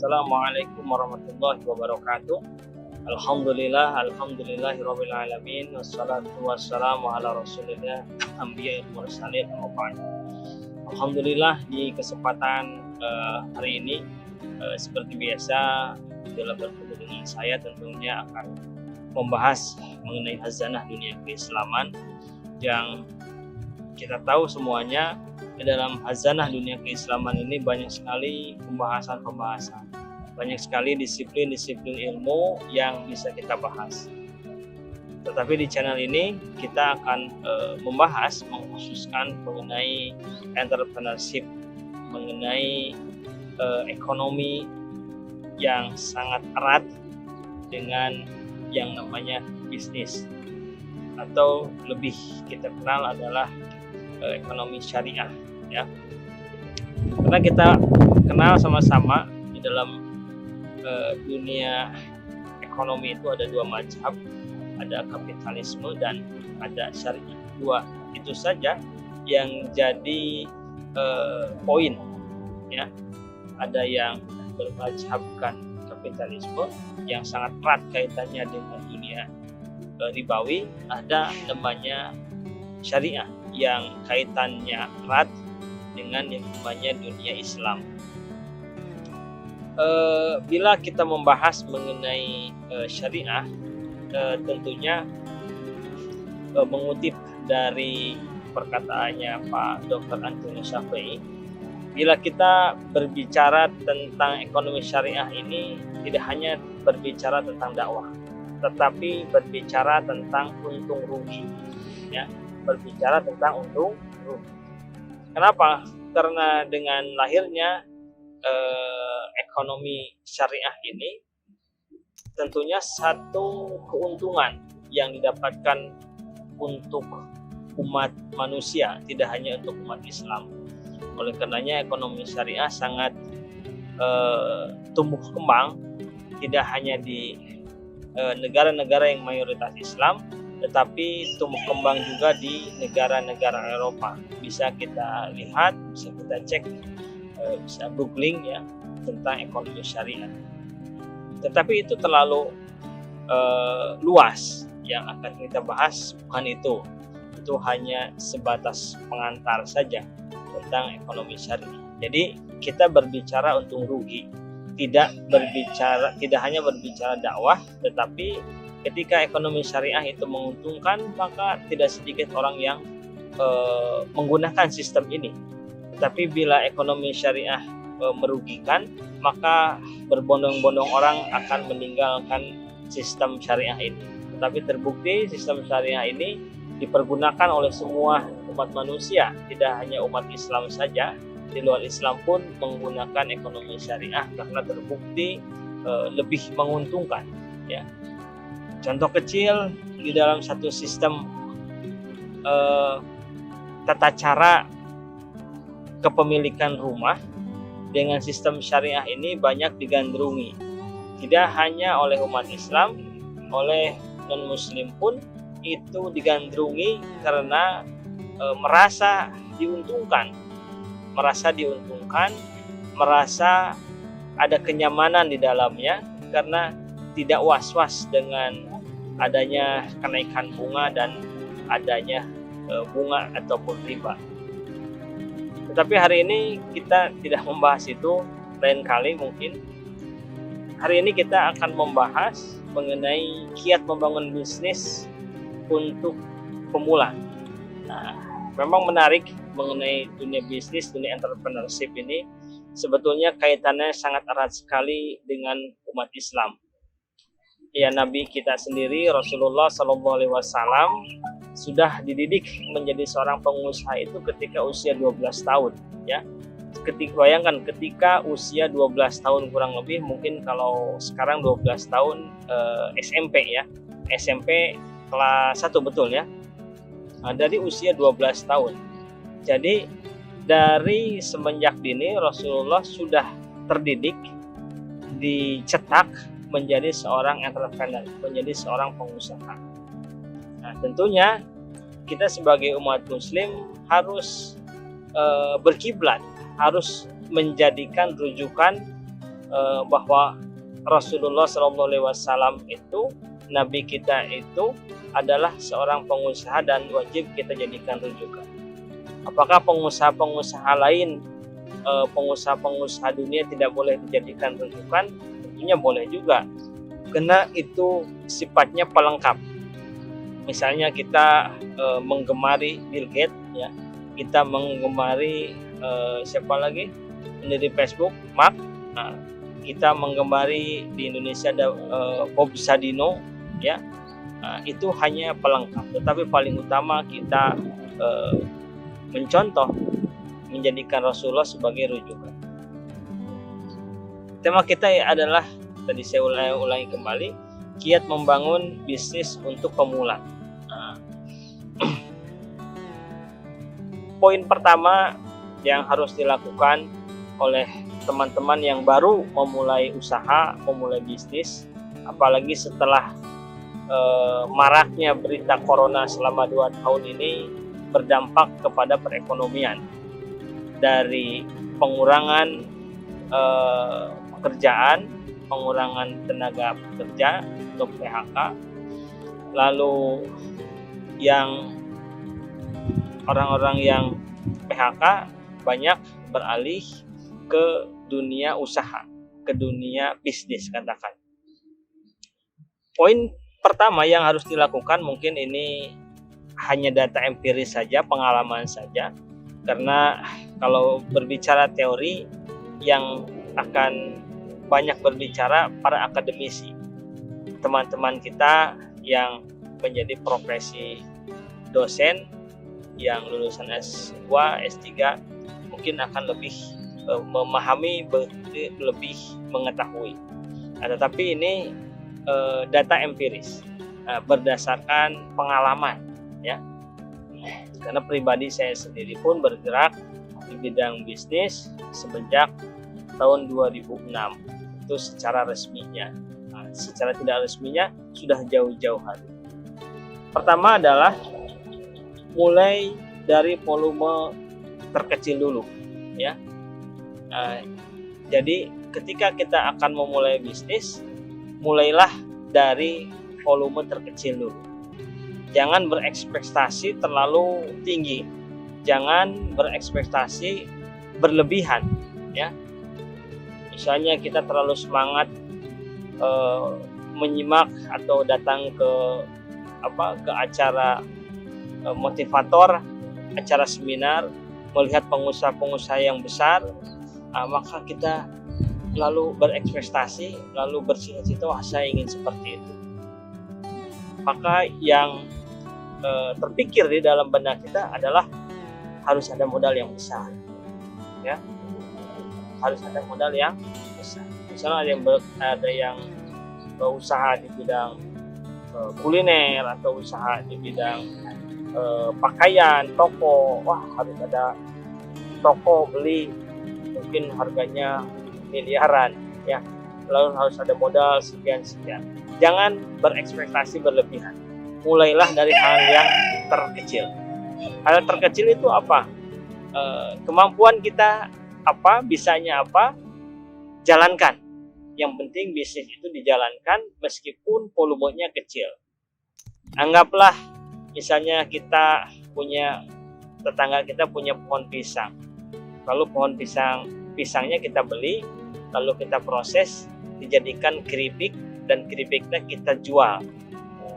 Assalamualaikum warahmatullahi wabarakatuh. Alhamdulillahirabbil alamin, wassalatu wassalamu ala rasulillah anbiya'il mursalin wa ba'd. Alhamdulillah, di kesempatan hari ini seperti biasa dalam bertemu dengan saya tentunya akan membahas mengenai khazanah dunia keislaman yang kita tahu semuanya. Di dalam khazanah dunia keislaman ini banyak sekali pembahasan-pembahasan, banyak sekali disiplin-disiplin ilmu yang bisa kita bahas. Tetapi di channel ini kita akan mengkhususkan mengenai entrepreneurship, mengenai ekonomi yang sangat erat dengan yang namanya bisnis, atau lebih kita kenal adalah ekonomi syariah, ya. Karena kita kenal sama-sama di dalam dunia ekonomi itu ada dua mazhab, ada kapitalisme dan ada syariah. Dua itu saja yang jadi poin, ya. Ada yang bermazhabkan kapitalisme yang sangat erat kaitannya dengan dunia ribawi, ada namanya syariah yang kaitannya erat dengan yang namanya dunia Islam. Bila kita membahas mengenai syariah, tentunya mengutip dari perkataannya Pak Dr. Anthony Shafii, bila kita berbicara tentang ekonomi syariah ini tidak hanya berbicara tentang dakwah, tetapi berbicara tentang untung rugi, ya. Berbicara tentang untung rugi. Kenapa? Karena dengan lahirnya ekonomi syariah ini, tentunya satu keuntungan yang didapatkan untuk umat manusia, tidak hanya untuk umat Islam. Oleh karenanya ekonomi syariah sangat tumbuh kembang, tidak hanya di negara-negara yang mayoritas Islam, tetapi tumbuh kembang juga di negara-negara Eropa. Bisa kita lihat, bisa kita cek, bisa googling, ya, tentang ekonomi syariah. Tetapi itu terlalu luas yang akan kita bahas, bukan itu. Itu hanya sebatas pengantar saja tentang ekonomi syariah. Jadi kita berbicara untung rugi, tidak hanya berbicara dakwah, tetapi ketika ekonomi syariah itu menguntungkan, maka tidak sedikit orang yang menggunakan sistem ini. Tetapi bila ekonomi syariah merugikan, maka berbondong-bondong orang akan meninggalkan sistem syariah ini. Tetapi terbukti sistem syariah ini dipergunakan oleh semua umat manusia, tidak hanya umat Islam saja. Di luar Islam pun menggunakan ekonomi syariah karena terbukti lebih menguntungkan, ya. Contoh kecil, di dalam satu sistem tata cara kepemilikan rumah dengan sistem syariah ini banyak digandrungi. Tidak hanya oleh umat Islam, oleh non-muslim pun itu digandrungi karena merasa diuntungkan, merasa ada kenyamanan di dalamnya karena tidak was-was dengan adanya kenaikan bunga dan adanya bunga ataupun riba. Tetapi hari ini kita tidak membahas itu, lain kali mungkin. Hari ini kita akan membahas mengenai kiat membangun bisnis untuk pemula. Nah, memang menarik mengenai dunia bisnis, dunia entrepreneurship ini sebetulnya kaitannya sangat erat sekali dengan umat Islam. Ya, Nabi kita sendiri Rasulullah SAW sudah dididik menjadi seorang pengusaha itu ketika usia 12 tahun, ya. Bayangkan ketika usia 12 tahun kurang lebih, mungkin kalau sekarang 12 tahun SMP, ya. SMP kelas 1, betul, ya. Nah, dari usia 12 tahun. Jadi dari semenjak dini Rasulullah sudah terdidik, dicetak menjadi seorang entrepreneur, menjadi seorang pengusaha. Nah, tentunya kita sebagai umat muslim harus berkiblat, harus menjadikan rujukan bahwa Rasulullah SAW itu, Nabi kita itu adalah seorang pengusaha dan wajib kita jadikan rujukan. Apakah pengusaha-pengusaha lain, pengusaha-pengusaha dunia tidak boleh dijadikan rujukan? Tentunya boleh juga, karena itu sifatnya pelengkap. Misalnya kita menggemari Bill Gates, ya, kita menggemari siapa lagi, pendiri Facebook, Mark. Nah, kita menggemari di Indonesia ada Bob Sadino, ya. Nah, itu hanya pelengkap, tetapi paling utama kita mencontoh, menjadikan Rasulullah sebagai rujukan. Tema kita adalah, tadi saya ulangi kembali, kiat membangun bisnis untuk pemula. Nah, poin pertama yang harus dilakukan oleh teman-teman yang baru memulai usaha, memulai bisnis, apalagi setelah maraknya berita corona selama 2 tahun ini berdampak kepada perekonomian, dari pengurangan pekerjaan, pengurangan tenaga pekerja atau PHK, lalu yang orang-orang yang PHK banyak beralih ke dunia usaha, ke dunia bisnis katakan. Poin pertama yang harus dilakukan, mungkin ini hanya data empiris saja, pengalaman saja, karena kalau berbicara teori yang akan banyak berbicara para akademisi, teman-teman kita yang menjadi profesi dosen, yang lulusan S2, S3 mungkin akan lebih memahami, lebih mengetahui. Tetapi ini data empiris, berdasarkan pengalaman, ya. Karena pribadi saya sendiri pun bergerak di bidang bisnis semenjak tahun 2006, itu secara resminya. Secara tidak resminya sudah jauh-jauh hari. Pertama adalah mulai dari volume terkecil dulu, ya. Jadi ketika kita akan memulai bisnis, mulailah dari volume terkecil dulu. Jangan berekspektasi terlalu tinggi, jangan berekspektasi berlebihan, ya. Misalnya kita terlalu semangat menyimak atau datang ke acara motivator, acara seminar, melihat pengusaha-pengusaha yang besar, maka kita lalu berekspektasi, lalu bercita-cita, wah saya ingin seperti itu. Maka yang terpikir di dalam benak kita adalah harus ada modal yang besar, ya, harus ada modal yang besar. Misalnya ada yang berusaha di bidang kuliner atau usaha di bidang pakaian, toko, wah harus ada toko beli, mungkin harganya miliaran, ya, lalu harus ada modal sekian. Jangan berekspektasi berlebihan. Mulailah dari hal yang terkecil. Hal terkecil itu apa? Kemampuan kita apa, bisanya apa, jalankan. Yang penting bisnis itu dijalankan meskipun volumenya kecil. Anggaplah misalnya tetangga kita punya pohon pisang. Lalu pohon pisangnya kita beli, lalu kita proses, dijadikan keripik, dan keripiknya kita jual.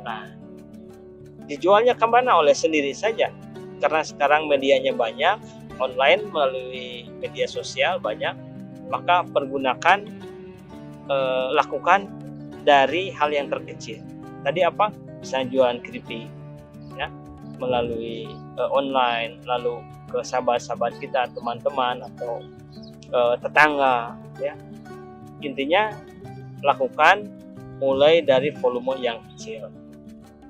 Nah, dijualnya kemana? Oleh sendiri saja, karena sekarang medianya banyak, online melalui media sosial banyak, maka lakukan dari hal yang terkecil. Tadi apa? Misalnya jualan keripik, ya, melalui online, lalu ke sahabat-sahabat kita, teman-teman atau tetangga, ya. Intinya lakukan mulai dari volume yang kecil.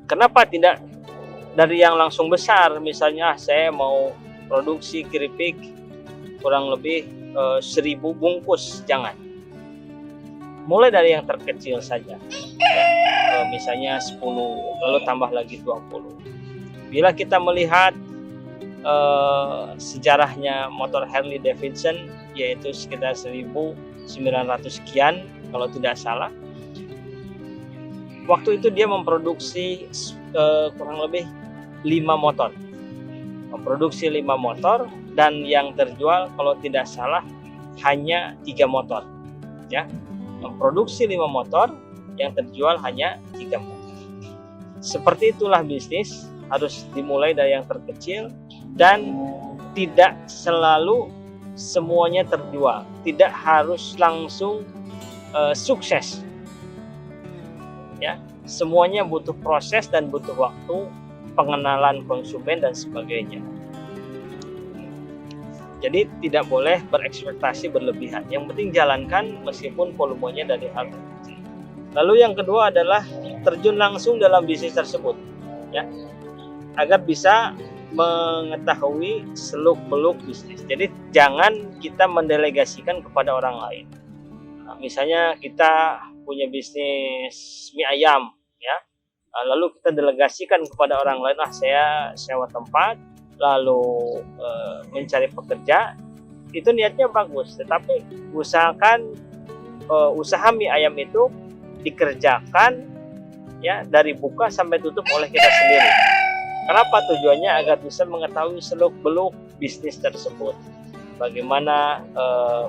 Kenapa tidak dari yang langsung besar? Misalnya saya mau produksi keripik kurang lebih 1000 bungkus, jangan. Mulai dari yang terkecil saja, misalnya 10, lalu tambah lagi 20. Bila kita melihat sejarahnya motor Harley Davidson, yaitu sekitar 1000 900 sekian kalau tidak salah. Waktu itu dia memproduksi kurang lebih 5 motor. Memproduksi 5 motor dan yang terjual kalau tidak salah hanya 3 motor. Ya. Memproduksi 5 motor, yang terjual hanya 3 motor. Seperti itulah bisnis, harus dimulai dari yang terkecil dan tidak selalu semuanya terjual. Tidak harus langsung sukses. Ya, semuanya butuh proses dan butuh waktu, pengenalan konsumen dan sebagainya. Jadi tidak boleh berekspektasi berlebihan. Yang penting jalankan meskipun volumenya dari hal terkecil. Lalu yang kedua adalah terjun langsung dalam bisnis tersebut, ya, agar bisa mengetahui seluk-beluk bisnis. Jadi jangan kita mendelegasikan kepada orang lain. Nah, misalnya kita punya bisnis mie ayam, ya, lalu kita delegasikan kepada orang lain, saya sewa tempat, lalu mencari pekerja, itu niatnya bagus, tetapi usahakan usaha mie ayam itu dikerjakan, ya, dari buka sampai tutup oleh kita sendiri. Kenapa? Tujuannya agar bisa mengetahui seluk-beluk bisnis tersebut. Bagaimana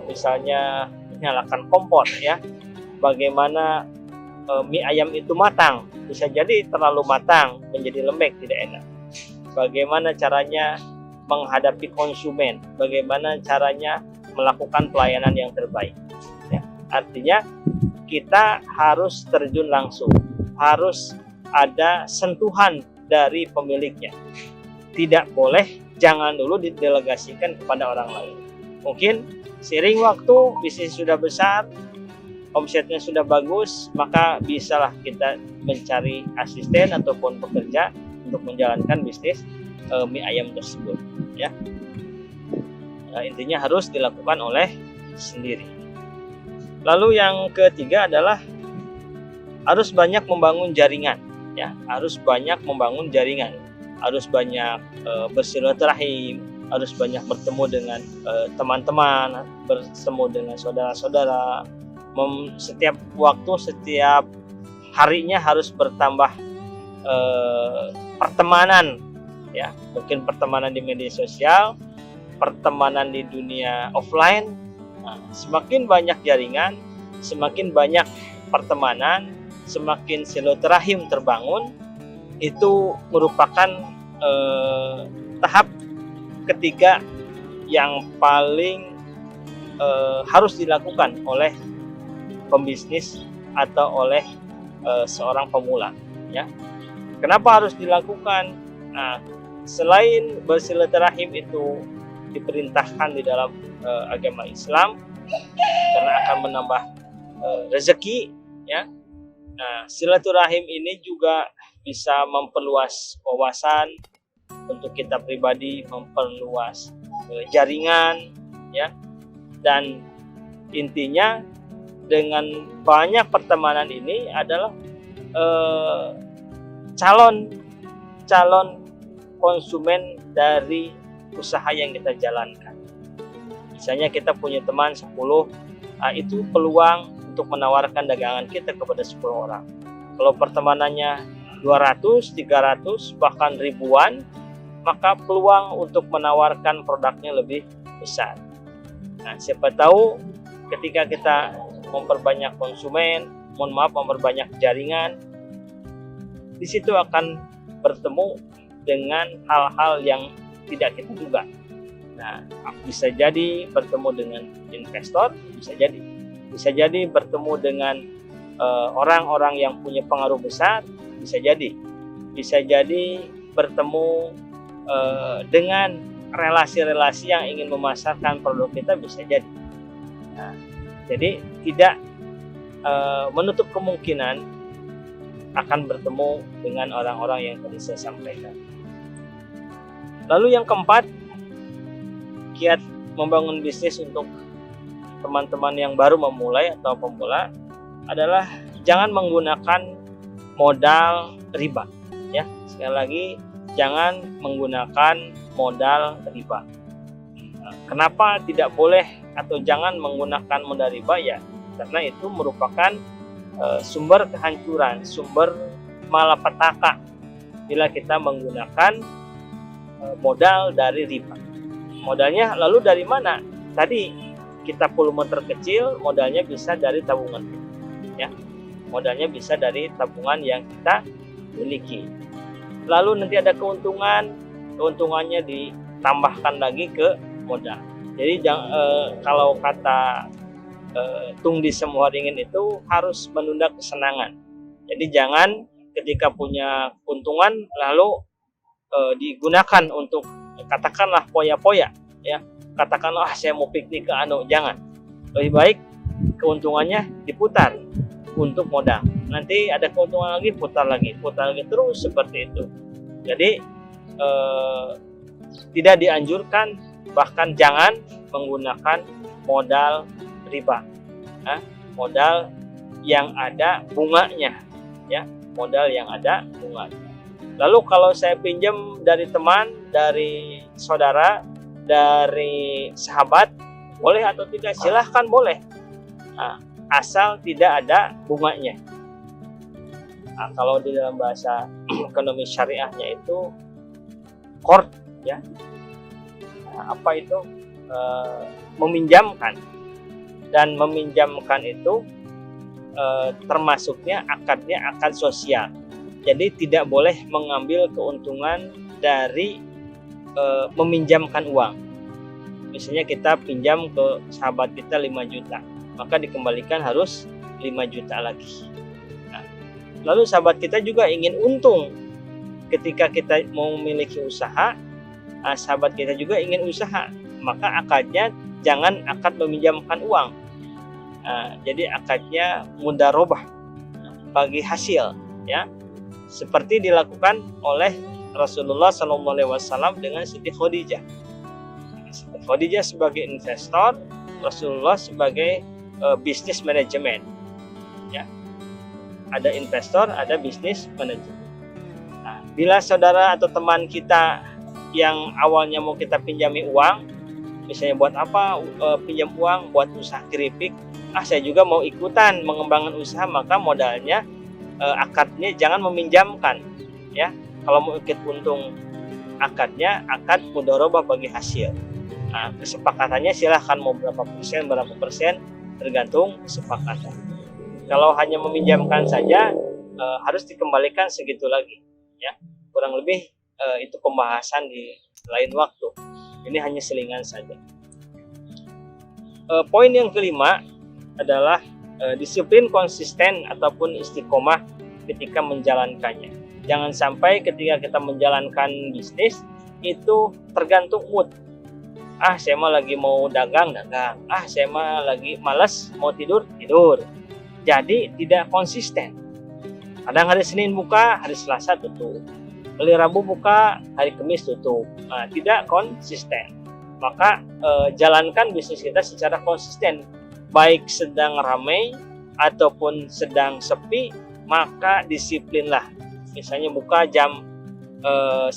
misalnya menyalakan kompor, ya, bagaimana mie ayam itu matang, bisa jadi terlalu matang menjadi lembek, tidak enak. Bagaimana caranya menghadapi konsumen, bagaimana caranya melakukan pelayanan yang terbaik, ya. Artinya kita harus terjun langsung, harus ada sentuhan dari pemiliknya. Tidak boleh, jangan dulu didelegasikan kepada orang lain. Mungkin seiring waktu bisnis sudah besar, omsetnya sudah bagus, maka bisalah kita mencari asisten ataupun pekerja untuk menjalankan bisnis mie ayam tersebut, ya. Nah, intinya harus dilakukan oleh sendiri. Lalu yang ketiga adalah harus banyak membangun jaringan, ya, harus banyak membangun jaringan, harus banyak bersilaturahim, harus banyak bertemu dengan teman-teman, bertemu dengan saudara-saudara. Setiap waktu, setiap harinya harus bertambah pertemanan, ya, mungkin pertemanan di media sosial, pertemanan di dunia offline. Nah, semakin banyak jaringan, semakin banyak pertemanan, semakin silaturahim terbangun, itu merupakan tahap ketiga yang paling harus dilakukan oleh pembisnis atau oleh seorang pemula, ya. Kenapa harus dilakukan? Nah, selain bersilaturahim itu diperintahkan di dalam agama Islam karena akan menambah rezeki, ya. Nah, silaturahim ini juga bisa memperluas wawasan untuk kita pribadi, memperluas jaringan, ya. Dan intinya dengan banyak pertemanan ini adalah calon konsumen dari usaha yang kita jalankan. Misalnya kita punya teman 10, itu peluang untuk menawarkan dagangan kita kepada 10 orang. Kalau pertemanannya 200, 300, bahkan ribuan, maka peluang untuk menawarkan produknya lebih besar. Nah, siapa tahu ketika kita memperbanyak konsumen, memperbanyak jaringan, di situ akan bertemu dengan hal-hal yang tidak kita duga. Nah, bisa jadi bertemu dengan investor, bisa jadi bertemu dengan orang-orang yang punya pengaruh besar, bisa jadi bertemu dengan relasi-relasi yang ingin memasarkan produk kita, bisa jadi. Nah, jadi tidak menutup kemungkinan akan bertemu dengan orang-orang yang tadi saya sampaikan. Lalu yang keempat, kiat membangun bisnis untuk teman-teman yang baru memulai atau pemula adalah jangan menggunakan modal riba, ya. Sekali lagi, jangan menggunakan modal riba. Kenapa tidak boleh atau jangan menggunakan modal riba ya, karena itu merupakan sumber kehancuran, sumber malapetaka bila kita menggunakan modal dari riba. Modalnya lalu dari mana? Tadi kita volume terkecil, modalnya bisa dari tabungan, ya. Modalnya bisa dari tabungan yang kita miliki. Lalu nanti ada keuntungannya ditambahkan lagi ke modal. Jadi kalau kata tung di semua ringin itu harus menunda kesenangan. Jadi jangan ketika punya keuntungan lalu digunakan untuk katakanlah poya-poya, ya. Katakanlah saya mau piknik ke jangan. Lebih baik keuntungannya diputar untuk modal. Nanti ada keuntungan lagi, putar lagi terus seperti itu. Jadi tidak dianjurkan, bahkan jangan menggunakan modal riba, modal yang ada bunganya, ya, modal yang ada bunganya. Lalu kalau saya pinjam dari teman, dari saudara, dari sahabat, boleh atau tidak? Silahkan boleh, asal tidak ada bunganya. Kalau di dalam bahasa ekonomi syariahnya itu qard, ya. Apa itu? Meminjamkan, dan meminjamkan itu termasuknya akadnya akad sosial. Jadi tidak boleh mengambil keuntungan dari meminjamkan uang. Misalnya kita pinjam ke sahabat kita 5 juta, maka dikembalikan harus 5 juta lagi. Lalu sahabat kita juga ingin untung ketika kita mau memiliki usaha, sahabat kita juga ingin usaha, maka akadnya jangan akad meminjamkan uang. Jadi akadnya mudharabah bagi hasil, ya, seperti dilakukan oleh Rasulullah SAW dengan Siti Khadijah. Siti Khadijah sebagai investor, Rasulullah sebagai bisnis manajemen, ya. Ada investor, ada bisnis manajemen. Bila saudara atau teman kita yang awalnya mau kita pinjami uang, misalnya buat apa, pinjam uang buat usaha keripik, saya juga mau ikutan mengembangkan usaha, maka modalnya akadnya jangan meminjamkan, ya. Kalau mau ikut untung, akadnya akad mudharabah bagi hasil. Kesepakatannya silahkan mau berapa persen tergantung kesepakatan. Kalau hanya meminjamkan saja, harus dikembalikan segitu lagi, ya. Kurang lebih itu pembahasan di lain waktu. Ini hanya selingan saja. Poin yang kelima adalah disiplin konsisten ataupun istiqomah ketika menjalankannya. Jangan sampai ketika kita menjalankan bisnis itu tergantung mood. Saya mah lagi mau dagang. Saya mah lagi malas mau tidur. Jadi tidak konsisten. Kadang hari Senin buka, hari Selasa tutup. Hari Rabu buka, hari Kamis tutup. Tidak konsisten. Maka jalankan bisnis kita secara konsisten. Baik sedang ramai ataupun sedang sepi, maka disiplinlah. Misalnya buka jam 9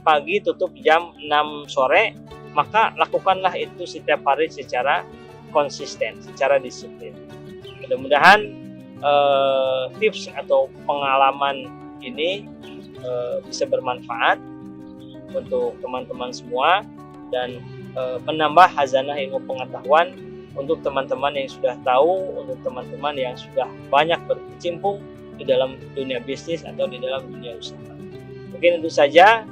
pagi, tutup jam 6 sore, maka lakukanlah itu setiap hari secara konsisten, secara disiplin. Mudah-mudahan tips atau pengalaman ini bisa bermanfaat untuk teman-teman semua dan menambah khazanah ilmu pengetahuan untuk teman-teman yang sudah tahu, untuk teman-teman yang sudah banyak berkecimpung di dalam dunia bisnis atau di dalam dunia usaha. Mungkin itu saja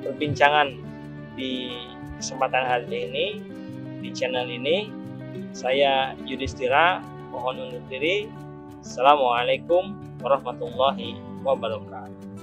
perbincangan di kesempatan hari ini di channel ini. Saya Yudhistira mohon undur diri. Assalamualaikum warahmatullahi wabarakatuh.